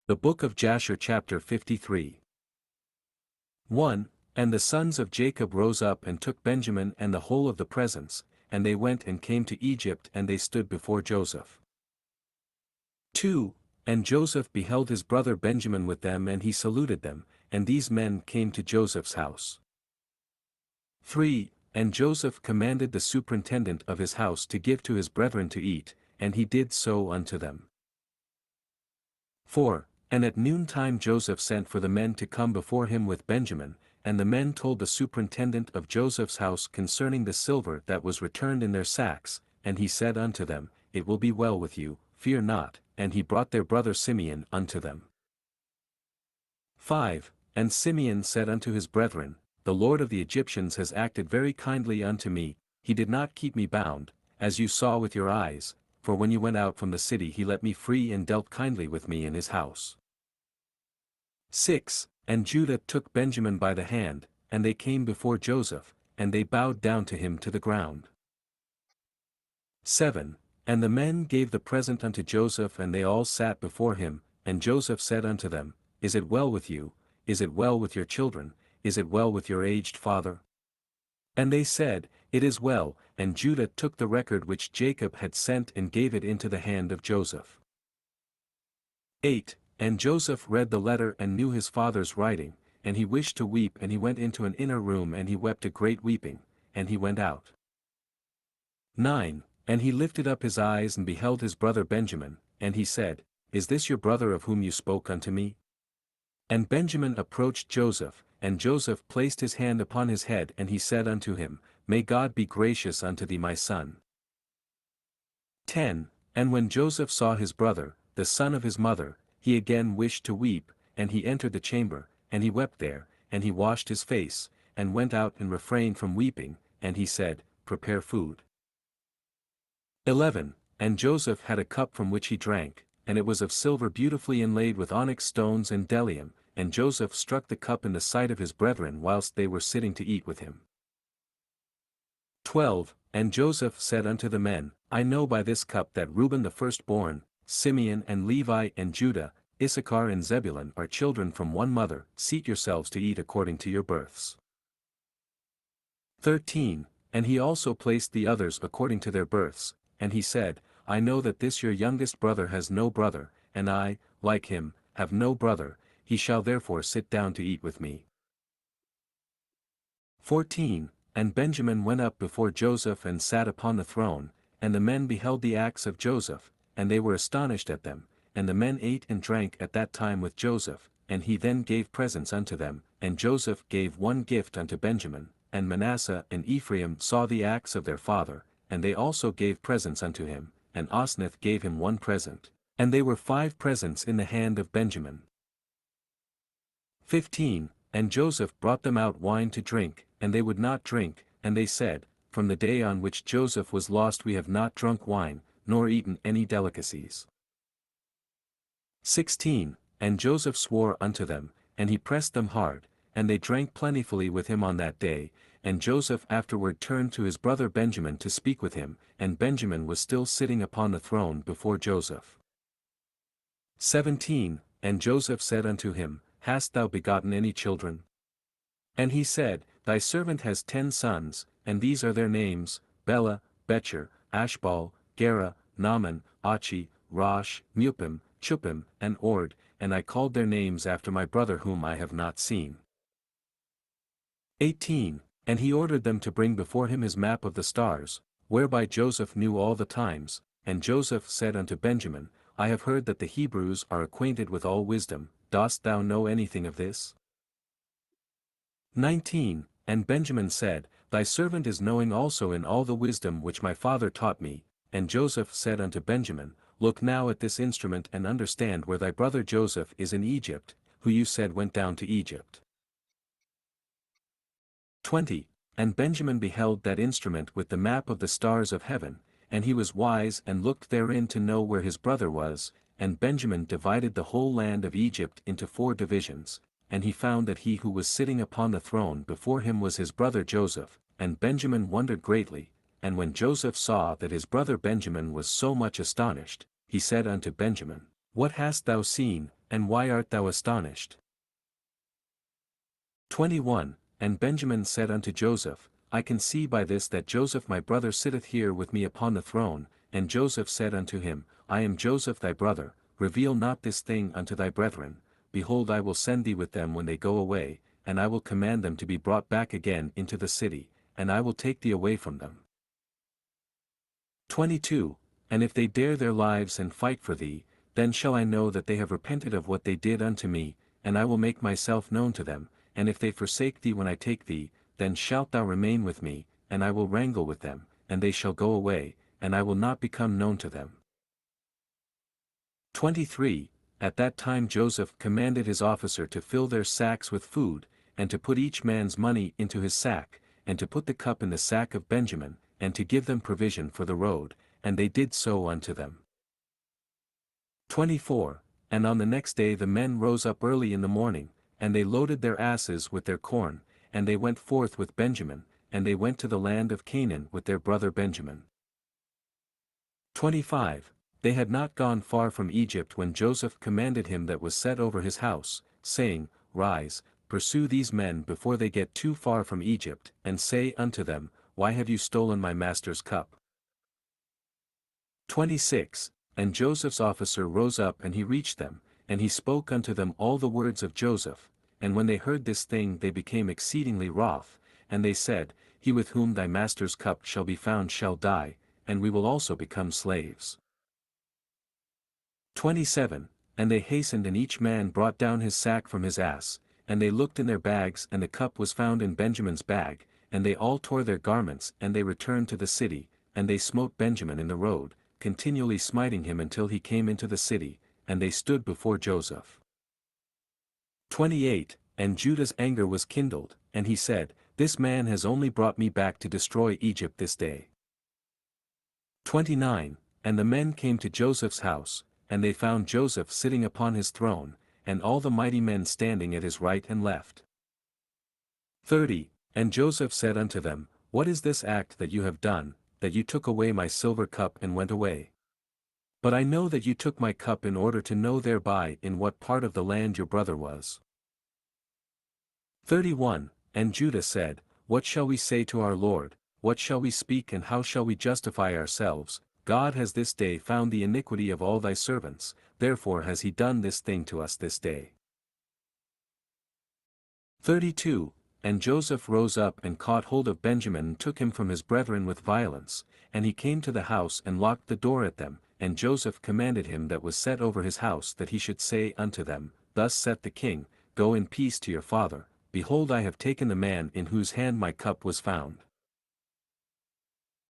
The book of Jasher chapter 53. 1. And the sons of Jacob rose up and took Benjamin and the whole of the presents, and they went and came to Egypt and they stood before Joseph. 2. And Joseph beheld his brother Benjamin with them and he saluted them, and these men came to Joseph's house. 3. And Joseph commanded the superintendent of his house to give to his brethren to eat, and he did so unto them. 4. And at noontime Joseph sent for the men to come before him with Benjamin, and the men told the superintendent of Joseph's house concerning the silver that was returned in their sacks, and he said unto them, It will be well with you, fear not, and he brought their brother Simeon unto them. 5. And Simeon said unto his brethren, The Lord of the Egyptians has acted very kindly unto me, he did not keep me bound, as you saw with your eyes, for when you went out from the city he let me free and dealt kindly with me in his house. 6. And Judah took Benjamin by the hand, and they came before Joseph, and they bowed down to him to the ground. 7. And the men gave the present unto Joseph and they all sat before him, and Joseph said unto them, Is it well with you, is it well with your children, is it well with your aged father? And they said, It is well, and Judah took the record which Jacob had sent and gave it into the hand of Joseph. 8. And Joseph read the letter and knew his father's writing, and he wished to weep and he went into an inner room and he wept a great weeping, and he went out. 9. And he lifted up his eyes and beheld his brother Benjamin, and he said, Is this your brother of whom you spoke unto me? And Benjamin approached Joseph, and Joseph placed his hand upon his head and he said unto him, May God be gracious unto thee my son. 10. And when Joseph saw his brother, the son of his mother, he again wished to weep, and he entered the chamber, and he wept there, and he washed his face, and went out and refrained from weeping, and he said, Prepare food. 11. And Joseph had a cup from which he drank, and it was of silver beautifully inlaid with onyx stones and bdellium, and Joseph struck the cup in the sight of his brethren whilst they were sitting to eat with him. 12. And Joseph said unto the men, I know by this cup that Reuben the firstborn, Simeon and Levi and Judah, Issachar and Zebulun are children from one mother, seat yourselves to eat according to your births. 13. And he also placed the others according to their births, and he said, I know that this your youngest brother has no brother, and I, like him, have no brother, he shall therefore sit down to eat with me. 14. And Benjamin went up before Joseph and sat upon the throne, and the men beheld the acts of Joseph, and they were astonished at them, and the men ate and drank at that time with Joseph, and he then gave presents unto them, and Joseph gave one gift unto Benjamin, and Manasseh and Ephraim saw the acts of their father, and they also gave presents unto him, and Osnath gave him one present, and they were 5 presents in the hand of Benjamin. 15. And Joseph brought them out wine to drink, and they would not drink, and they said, From the day on which Joseph was lost we have not drunk wine, nor eaten any delicacies. 16. And Joseph swore unto them, and he pressed them hard, and they drank plentifully with him on that day, and Joseph afterward turned to his brother Benjamin to speak with him, and Benjamin was still sitting upon the throne before Joseph. 17. And Joseph said unto him, Hast thou begotten any children? And he said, Thy servant has 10 sons, and these are their names, Bela, Becher, Ashbal, Gera, Naaman, Achi, Rosh, Mupim, Chupim, and Ord, and I called their names after my brother whom I have not seen. 18. And he ordered them to bring before him his map of the stars, whereby Joseph knew all the times, and Joseph said unto Benjamin, I have heard that the Hebrews are acquainted with all wisdom, dost thou know anything of this? 19. And Benjamin said, Thy servant is knowing also in all the wisdom which my father taught me, and Joseph said unto Benjamin, Look now at this instrument and understand where thy brother Joseph is in Egypt, who you said went down to Egypt. 20. And Benjamin beheld that instrument with the map of the stars of heaven, and he was wise and looked therein to know where his brother was, and Benjamin divided the whole land of Egypt into 4 divisions, and he found that he who was sitting upon the throne before him was his brother Joseph, and Benjamin wondered greatly, and when Joseph saw that his brother Benjamin was so much astonished, he said unto Benjamin, What hast thou seen, and why art thou astonished? 21. And Benjamin said unto Joseph, I can see by this that Joseph my brother sitteth here with me upon the throne. And Joseph said unto him, I am Joseph thy brother, reveal not this thing unto thy brethren. Behold, I will send thee with them when they go away, and I will command them to be brought back again into the city, and I will take thee away from them. 22. And if they dare their lives and fight for thee, then shall I know that they have repented of what they did unto me, and I will make myself known to them. And if they forsake thee when I take thee, then shalt thou remain with me, and I will wrangle with them, and they shall go away, and I will not become known to them. 23. At that time Joseph commanded his officer to fill their sacks with food, and to put each man's money into his sack, and to put the cup in the sack of Benjamin, and to give them provision for the road, and they did so unto them. 24. And on the next day the men rose up early in the morning, and they loaded their asses with their corn, and they went forth with Benjamin, and they went to the land of Canaan with their brother Benjamin. 25. They had not gone far from Egypt when Joseph commanded him that was set over his house, saying, Rise, pursue these men before they get too far from Egypt, and say unto them, Why have you stolen my master's cup? 26. And Joseph's officer rose up and he reached them, and he spoke unto them all the words of Joseph, and when they heard this thing they became exceedingly wroth, and they said, He with whom thy master's cup shall be found shall die, and we will also become slaves. 27. And they hastened and each man brought down his sack from his ass, and they looked in their bags and the cup was found in Benjamin's bag, and they all tore their garments and they returned to the city, and they smote Benjamin in the road, continually smiting him until he came into the city, and they stood before Joseph. 28. And Judah's anger was kindled, and he said, This man has only brought me back to destroy Egypt this day. 29. And the men came to Joseph's house, and they found Joseph sitting upon his throne, and all the mighty men standing at his right and left. 30. And Joseph said unto them, What is this act that you have done, that you took away my silver cup and went away? But I know that you took my cup in order to know thereby in what part of the land your brother was. 31. And Judah said, What shall we say to our Lord, what shall we speak and how shall we justify ourselves? God has this day found the iniquity of all thy servants, therefore has he done this thing to us this day. 32. And Joseph rose up and caught hold of Benjamin and took him from his brethren with violence, and he came to the house and locked the door at them, and Joseph commanded him that was set over his house that he should say unto them, Thus saith the king, Go in peace to your father, behold I have taken the man in whose hand my cup was found.